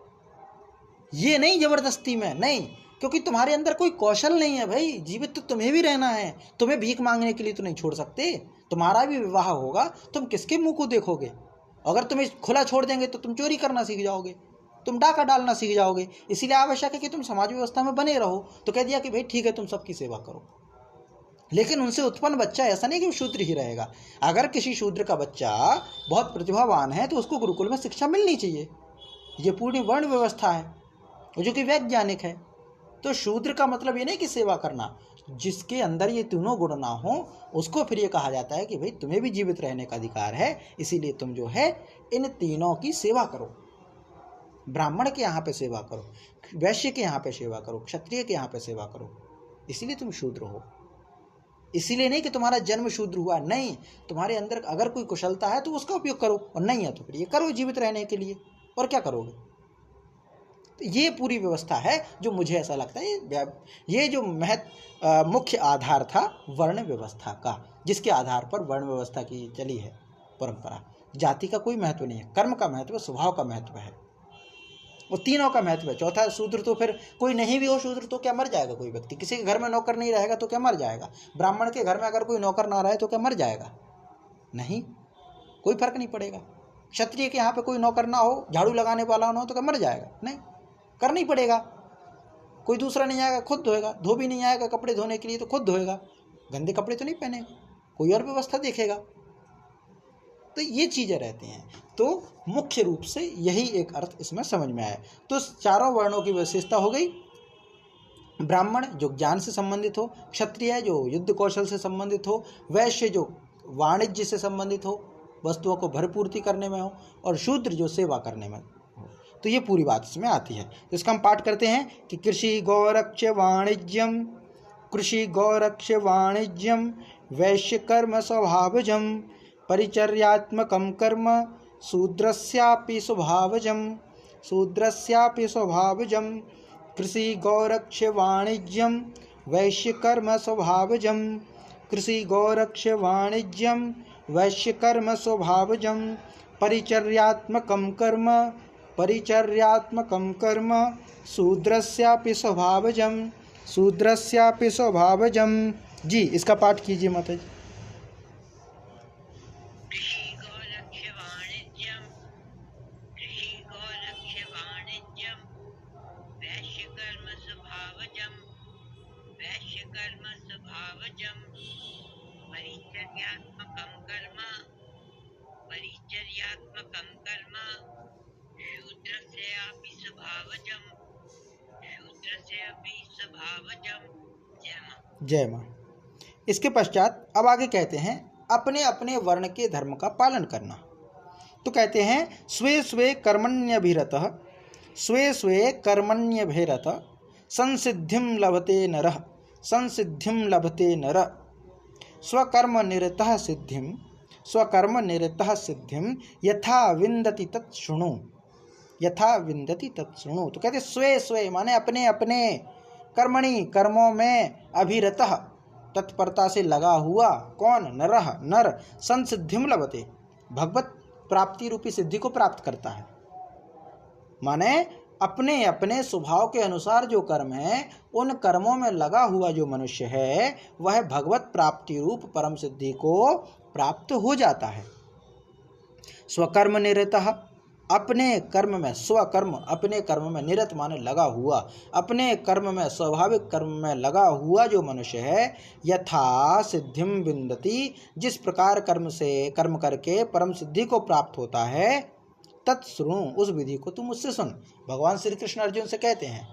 ये नहीं जबरदस्ती में, नहीं, क्योंकि तुम्हारे अंदर कोई कौशल नहीं है भाई। जीवित तो तुम्हें भी रहना है, तुम्हें भीख मांगने के लिए तो नहीं छोड़ सकते। तुम्हारा भी विवाह होगा, तुम किसके मुंह को देखोगे? अगर तुम्हें खुला छोड़ देंगे तो तुम चोरी करना सीख जाओगे, तुम डाका डालना सीख जाओगे। इसीलिए आवश्यक है कि तुम समाज व्यवस्था में बने रहो। तो कह दिया कि भाई ठीक है, तुम सबकी सेवा करो, लेकिन उनसे उत्पन्न बच्चा ऐसा नहीं कि वो शूद्र ही रहेगा। अगर किसी शूद्र का बच्चा बहुत प्रतिभावान है तो उसको गुरुकुल में शिक्षा मिलनी चाहिए। ये पूरी वर्ण व्यवस्था है जो कि वैज्ञानिक है। तो शूद्र का मतलब ये नहीं कि सेवा करना, जिसके अंदर ये तीनों गुण ना हो उसको फिर ये कहा जाता है कि भाई तुम्हें भी जीवित रहने का अधिकार है, इसीलिए तुम जो है इन तीनों की सेवा करो। ब्राह्मण के यहाँ पे सेवा करो, वैश्य के यहाँ पे सेवा करो, क्षत्रिय के यहाँ पे सेवा करो, इसीलिए तुम शूद्र हो। इसीलिए नहीं कि तुम्हारा जन्म शूद्र हुआ, नहीं, तुम्हारे अंदर अगर कोई कुशलता है तो उसका उपयोग करो, और नहीं है तो फिर ये करो जीवित रहने के लिए। और क्या करोगे? तो ये पूरी व्यवस्था है जो मुझे ऐसा लगता है ये जो मुख्य आधार था वर्ण व्यवस्था का, जिसके आधार पर वर्ण व्यवस्था की चली है परंपरा। जाति का कोई महत्व नहीं है, कर्म का महत्व, स्वभाव का महत्व है, वो तीनों का महत्व है। चौथा शूद्र तो फिर कोई नहीं भी हो शूद्र तो क्या मर जाएगा कोई व्यक्ति? किसी के घर में नौकर नहीं रहेगा तो क्या मर जाएगा? ब्राह्मण के घर में अगर कोई नौकर ना रहे तो क्या मर जाएगा? नहीं, कोई फर्क नहीं पड़ेगा। क्षत्रिय के यहाँ पे कोई नौकर ना हो, झाड़ू लगाने वाला ना हो तो क्या मर जाएगा? नहीं, करना ही पड़ेगा। कोई दूसरा नहीं आएगा, खुद धोएगा। धोबी नहीं आएगा कपड़े धोने के लिए तो खुद धोएगा, गंदे कपड़े तो नहीं पहनेगा, कोई और व्यवस्था देखेगा। तो ये चीज़ें रहती हैं। तो मुख्य रूप से यही एक अर्थ इसमें समझ में आया। तो चारों वर्णों की विशेषता हो गई। ब्राह्मण जो ज्ञान से संबंधित हो, क्षत्रिय जो युद्ध कौशल से संबंधित हो, वैश्य जो वाणिज्य से संबंधित हो, वस्तुओं को भरपूर्ति करने में हो, और शूद्र जो सेवा करने में हो। तो ये पूरी बात इसमें आती है। तो इसका हम पाठ करते हैं कि कृषि गौरक्ष वाणिज्यम, कृषि गौरक्ष वाणिज्यम वैश्य कर्म स्वभावजम परिचर्यात्मकं कर्म शूद्रस्यापि स्वभावजं, शूद्रस्यापि स्वभावजं कृषि गौरक्ष वाणिज्यं वैश्य कर्म स्वभावजं, कृषि गौरक्ष वाणिज्यं वैश्य कर्म स्वभावजं परिचर्यात्मकं कर्म, परिचर्यात्मकं कर्म शूद्रस्यापि स्वभावजं, शूद्रस्यापि स्वभावजं। जी, इसका पाठ कीजिए माता जी। परिचर्यात्मकं कर्म शूद्रस्यापि स्वभावजं, शूद्रस्यापि स्वभावजं। जय मां। इसके पश्चात अब आगे कहते हैं अपने अपने वर्ण के धर्म का पालन करना। तो कहते हैं स्वे स्वे कर्मण्यभिरतः, स्वे स्वे कर्मण्यभिरतः संसिद्धिं लभते नरः, संसिद्धिं लभते नरः स्वकर्म निरतः सिद्धिं, स्वकर्म निरतः सिद्धिं यथा विन्दति तत् शृणु, यथा विन्दति तत् शृणु। तो कहते स्वे स्वे माने अपने अपने, कर्मणि कर्मों में, अभिरतः तत्परता से लगा हुआ, कौन? नरः नर, संसिद्धिं लभते भगवत प्राप्ति रूपी सिद्धि को प्राप्त करता है। माने अपने अपने स्वभाव के अनुसार जो कर्म है उन कर्मों में लगा हुआ जो मनुष्य है वह भगवत प्राप्ति रूप परम सिद्धि को प्राप्त हो जाता है। स्वकर्म निरतः, अपने कर्म में, स्वकर्म अपने कर्म में, निरत माने लगा हुआ, अपने कर्म में, स्वाभाविक कर्म में लगा हुआ जो मनुष्य है यथा सिद्धिं विन्दति, जिस प्रकार कर्म करके परम सिद्धि को प्राप्त होता है, तत्शृणु उस विधि को तुम मुझसे सुन। भगवान श्री कृष्ण अर्जुन से कहते हैं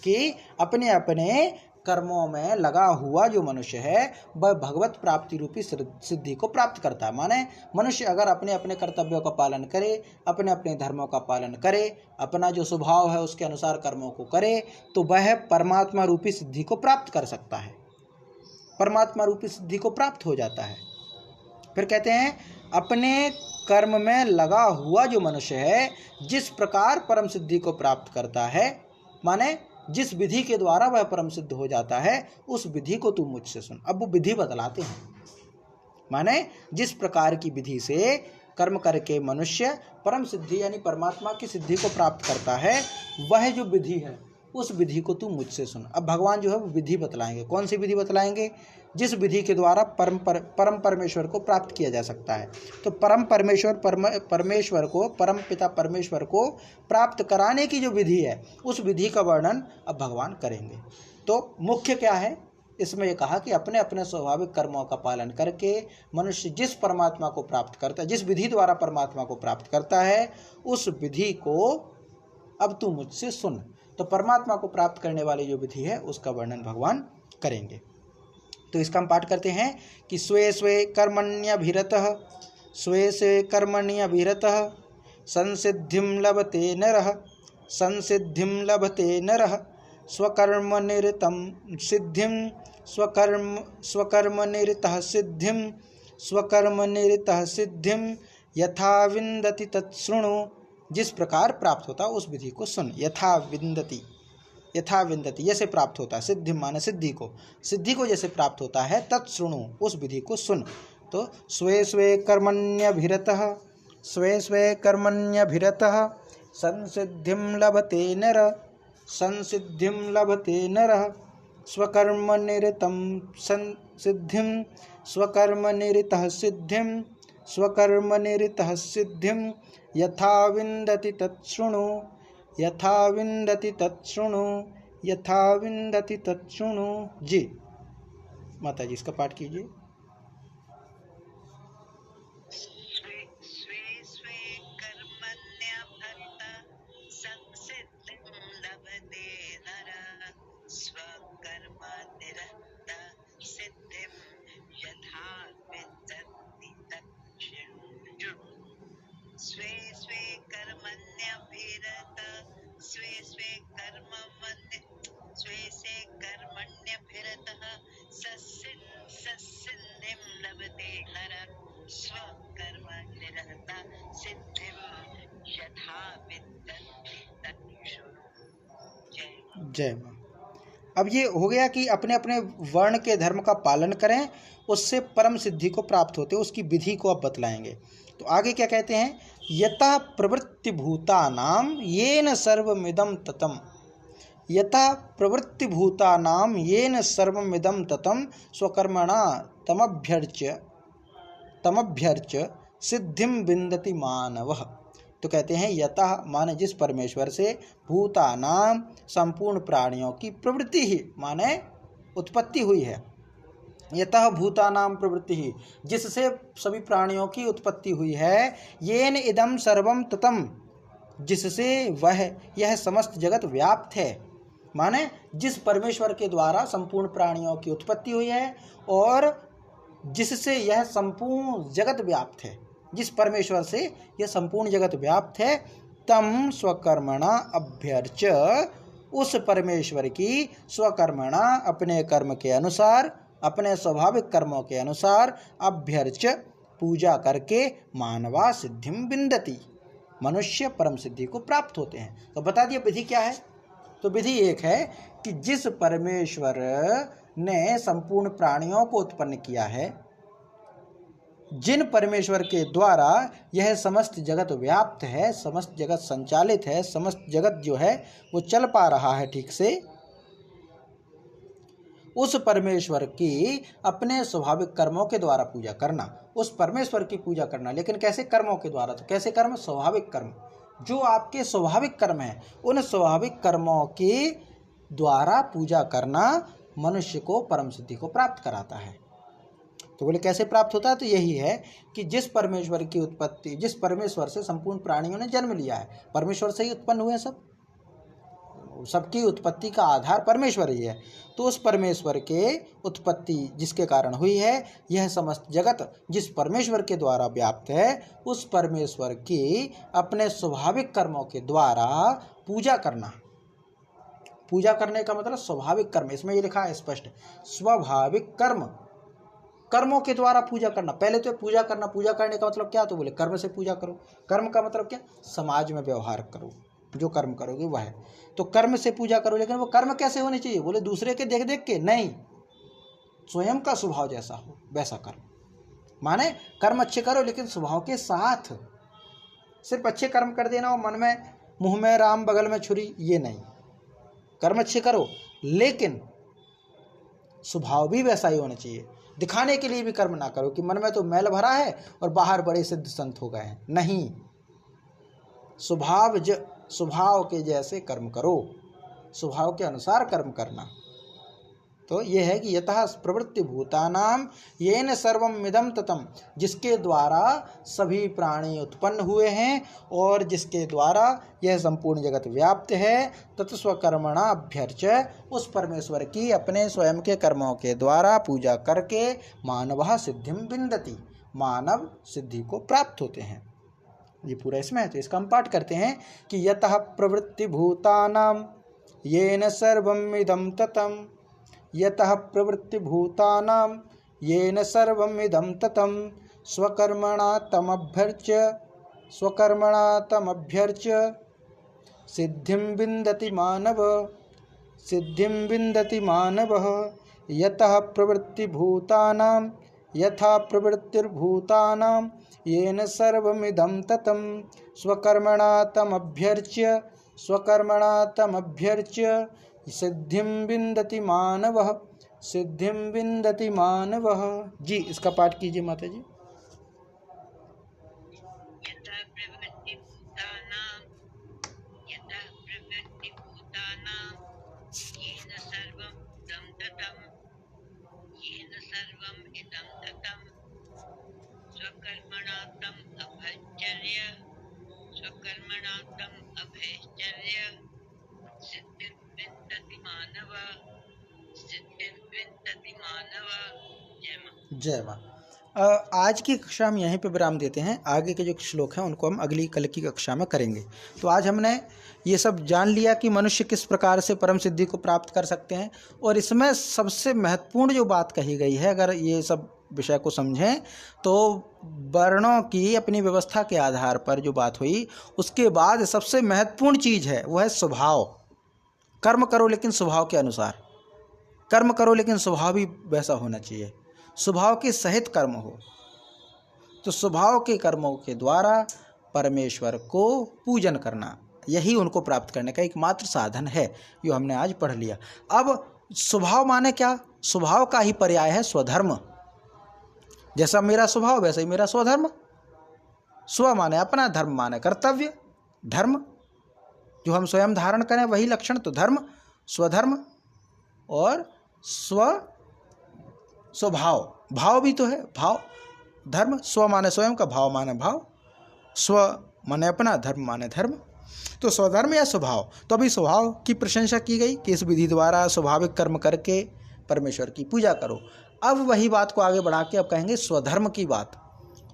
कि अपने अपने कर्मों में लगा हुआ जो मनुष्य है वह भगवत प्राप्ति रूपी सिद्धि को प्राप्त करता है। माने मनुष्य अगर अपने अपने कर्तव्यों का पालन करे, अपने अपने धर्मों का पालन करे, अपना जो स्वभाव है उसके अनुसार कर्मों को करे, तो वह परमात्मा रूपी सिद्धि को प्राप्त कर सकता है, परमात्मा रूपी सिद्धि को प्राप्त हो जाता है। फिर कहते हैं अपने कर्म में लगा हुआ जो मनुष्य है जिस प्रकार परम सिद्धि को प्राप्त करता है, माने जिस विधि के द्वारा वह परम सिद्ध हो जाता है उस विधि को तू मुझसे सुन। अब वो विधि बतलाते हैं, माने जिस प्रकार की विधि से कर्म करके मनुष्य परम सिद्धि यानी परमात्मा की सिद्धि को प्राप्त करता है, वह जो विधि है उस विधि को तू मुझसे सुन। अब भगवान जो है वो विधि बतलाएंगे। कौन सी विधि बतलाएंगे? जिस विधि के द्वारा परम परमेश्वर को प्राप्त किया जा सकता है। तो परम परमेश्वर को, परम पिता परमेश्वर को प्राप्त कराने की जो विधि है उस विधि का वर्णन अब भगवान करेंगे। तो मुख्य क्या है इसमें? ये कहा कि अपने अपने स्वाभाविक कर्मों का पालन करके मनुष्य जिस परमात्मा को प्राप्त करता है, जिस विधि द्वारा परमात्मा को प्राप्त करता है, उस विधि को अब तू मुझसे सुन। तो परमात्मा को प्राप्त करने वाली जो विधि है उसका वर्णन भगवान करेंगे। तो इसका हम पाठ करते हैं कि स्वे स्वे कर्मण्यभिरतः, स्वे स्वे कर्मण्यभिरतः संसिद्धिं लभते नरः, संसिद्धिं लभते नरः स्वकर्म निरतं सिद्धिं, स्वकर्म निरतः सिद्धिं, स्वकर्म निरतः सिद्धिं यथा विन्दति तत् शृणु, जिस प्रकार प्राप्त होता उस विधि को सुन। यथा विन्दति, यथा विन्दति जैसे प्राप्त होता है, सिद्धि माने सिद्धि को जैसे प्राप्त होता है, तत्शृणु उस विधि को सुन। तो स्वे स्वे कर्मण्यभिरतः, स्वे स्वे कर्मण्यभिरतः संसिद्धिं लभते नर, संसिद्धिं लभते नरः स्वकर्मनिरतं संसिद्धिं, स्वकर्मनिरतः सिद्धिं, स्वकर्मनिरतः सिद्धिं यथा विन्दति तत्शृणु, यथा विन्दति तत्शृणु, यथा विन्दति तत्शृणु। जी माता जी इसका पाठ कीजिए। स्वे स्वे स्वे कर्मण्यभिरतः संसिद्धिं लभते नरः स्वकर्मनिरतः सिद्धिं यथा विन्दति तत्शृणु। स्वे स्वे कर्मण्यभिरतः, स्वे स्वे कर्मण्यभिरतः ससिद्धिं लभते नरः स्वकर्मनिरतः सिद्धिं यथा विन्दति तत्शृणु। जय माँ। अब ये हो गया कि अपने अपने वर्ण के धर्म का पालन करें, उससे परम सिद्धि को प्राप्त होते, उसकी विधि को अब बतलाएंगे। तो आगे क्या कहते हैं, यतः प्रवृत्तिभूतानां येन सर्वमिदं ततं, यतः प्रवृत्तिभूतानां येन सर्वमिदं ततं स्वकर्मणा तमभ्यर्च्य सिद्धिं विन्दति मानवः। तो कहते हैं यतः माने जिस परमेश्वर से, भूतानाम संपूर्ण प्राणियों की, प्रवृत्ति ही माने उत्पत्ति हुई है, यतः भूतानाम प्रवृत्ति ही जिससे सभी प्राणियों की उत्पत्ति हुई है, येन इदम सर्वम ततम जिससे वह यह समस्त जगत व्याप्त है, माने जिस परमेश्वर के द्वारा संपूर्ण प्राणियों की उत्पत्ति हुई है और जिससे यह संपूर्ण जगत व्याप्त है, जिस परमेश्वर से यह संपूर्ण जगत व्याप्त है, तम स्वकर्मणा अभ्यर्च उस परमेश्वर की स्वकर्मणा अपने कर्म के अनुसार, अपने स्वाभाविक कर्मों के अनुसार अभ्यर्च पूजा करके मानवा सिद्धिं विन्दति मनुष्य परम सिद्धि को प्राप्त होते हैं। तो बता दिया विधि क्या है। तो विधि एक है कि जिस परमेश्वर ने संपूर्ण प्राणियों को उत्पन्न किया है, जिन परमेश्वर के द्वारा यह समस्त जगत व्याप्त है, समस्त जगत संचालित है, समस्त जगत जो है वो चल पा रहा है ठीक से, उस परमेश्वर की अपने स्वाभाविक कर्मों के द्वारा पूजा करना, उस परमेश्वर की पूजा करना। लेकिन कैसे? कर्मों के द्वारा। तो कैसे कर्म? स्वाभाविक कर्म, जो आपके स्वाभाविक कर्म हैं, उन स्वाभाविक कर्मों के द्वारा पूजा करना मनुष्य को परम सिद्धि को प्राप्त कराता है। तो बोले कैसे प्राप्त होता है? तो यही है कि जिस परमेश्वर की उत्पत्ति, जिस परमेश्वर से संपूर्ण प्राणियों ने जन्म लिया है, परमेश्वर से ही उत्पन्न हुए सब, सबकी उत्पत्ति का आधार परमेश्वर ही है। तो उस परमेश्वर के उत्पत्ति जिसके कारण हुई है, यह समस्त जगत जिस परमेश्वर के द्वारा व्याप्त है, उस परमेश्वर की अपने स्वाभाविक कर्मों के द्वारा पूजा करना। पूजा करने का मतलब स्वाभाविक कर्म, इसमें ये लिखा है स्पष्ट, स्वाभाविक कर्म, कर्मों के द्वारा पूजा करना। पहले तो पूजा करना, पूजा करने का मतलब क्या? तो बोले कर्म से पूजा करो। कर्म का मतलब क्या? समाज में व्यवहार करो, जो कर्म करोगे वह है। तो कर्म से पूजा करो, लेकिन वो कर्म कैसे होने चाहिए? बोले दूसरे के देख देख के नहीं, स्वयं का स्वभाव जैसा हो वैसा कर्म। माने कर्म अच्छे करो लेकिन स्वभाव के साथ। सिर्फ अच्छे कर्म कर देना और मन में मुंह में राम बगल में छुरी, ये नहीं। कर्म अच्छे करो लेकिन स्वभाव भी वैसा ही होना चाहिए। दिखाने के लिए भी कर्म ना करो कि मन में तो मैल भरा है और बाहर बड़े सिद्ध संत हो गए हैं, नहीं। स्वभाव के जैसे कर्म करो, स्वभाव के अनुसार कर्म करना। तो यह है कि यतः प्रवृत्ति भूतानाम येन सर्वम इदं ततं, जिसके द्वारा सभी प्राणी उत्पन्न हुए हैं और जिसके द्वारा यह संपूर्ण जगत व्याप्त है, तत्स्वकर्मणा अभ्यर्च, उस परमेश्वर की अपने स्वयं के कर्मों के द्वारा पूजा करके मानवः सिद्धिं विन्दति, मानव सिद्धि को प्राप्त होते हैं। ये पूरा इसमें है। तो इसका हम पाठ करते हैं कि यतः प्रवृत्ति भूतानां येन सर्वम इदं ततं, यतः प्रवृत्ति भूतानां येन सर्वम इदं ततं स्वकर्मणा तमभ्यर्च्य स्वकर्मणा तमभ्यर्च्य सिद्धिं विन्दति मानवः यतः प्रवृत्तिर्भूतानां यथा प्रवृत्तिर्भूतानां येन सर्वमिदं ततं स्वकर्मणा तमभ्यर्च्य सिद्धिं विन्दति मानवः। जी, इसका पाठ कीजिए माता जी। यथा प्रवृत्तिभूतानां येन सर्वम् इदं ततं स्वकर्मणा तम् अभयश्चर्य सिद्धिर्विन्दति मानवः। जय माँ। आज की कक्षा हम यहीं पे विराम देते हैं। आगे के जो श्लोक हैं उनको हम अगली कल की कक्षा में करेंगे। तो आज हमने ये सब जान लिया कि मनुष्य किस प्रकार से परम सिद्धि को प्राप्त कर सकते हैं, और इसमें सबसे महत्वपूर्ण जो बात कही गई है, अगर ये सब विषय को समझें तो वर्णों की अपनी व्यवस्था के आधार पर जो बात हुई, उसके बाद सबसे महत्वपूर्ण चीज़ है वो है स्वभाव। कर्म करो लेकिन स्वभाव के अनुसार, कर्म करो लेकिन स्वभाव भी वैसा होना चाहिए, स्वभाव के सहित कर्म हो। तो स्वभाव के कर्मों के द्वारा परमेश्वर को पूजन करना, यही उनको प्राप्त करने का एकमात्र साधन है, जो हमने आज पढ़ लिया। अब स्वभाव माने क्या? स्वभाव का ही पर्याय है स्वधर्म। जैसा मेरा स्वभाव वैसा ही मेरा स्वधर्म। स्व माने अपना, धर्म माने कर्तव्य, धर्म जो हम स्वयं धारण करें वही लक्षण, तो धर्म, स्वधर्म और स्वभाव। भाव भी तो है, भाव, धर्म। स्व माने स्वयं का, भाव माने भाव, स्व माने अपना, धर्म माने धर्म। तो स्वधर्म या स्वभाव। तो अभी स्वभाव की प्रशंसा की गई कि इस विधि द्वारा स्वाभाविक कर्म करके परमेश्वर की पूजा करो। अब वही बात को आगे बढ़ा के अब कहेंगे स्वधर्म की बात।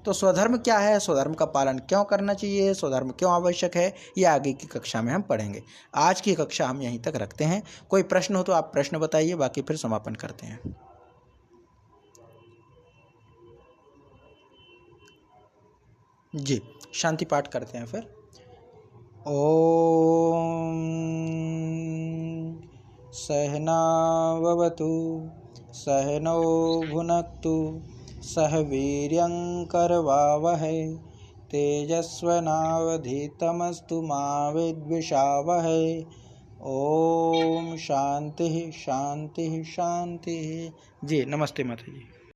तो स्वधर्म क्या है, स्वधर्म का पालन क्यों करना चाहिए, स्वधर्म क्यों आवश्यक है, ये आगे की कक्षा में हम पढ़ेंगे। आज की कक्षा हम यहीं तक रखते हैं। कोई प्रश्न हो तो आप प्रश्न बताइए, बाकी फिर समापन करते हैं। जी, शांति पाठ करते हैं फिर। ओम सहनाववतु सहनौ भुनक्तु सह वीर्यं करवावहै तेजस्विनावधीतमस्तु मा विद्विषावहै। ओम शांति शांति शांति। जी, नमस्ते माता जी।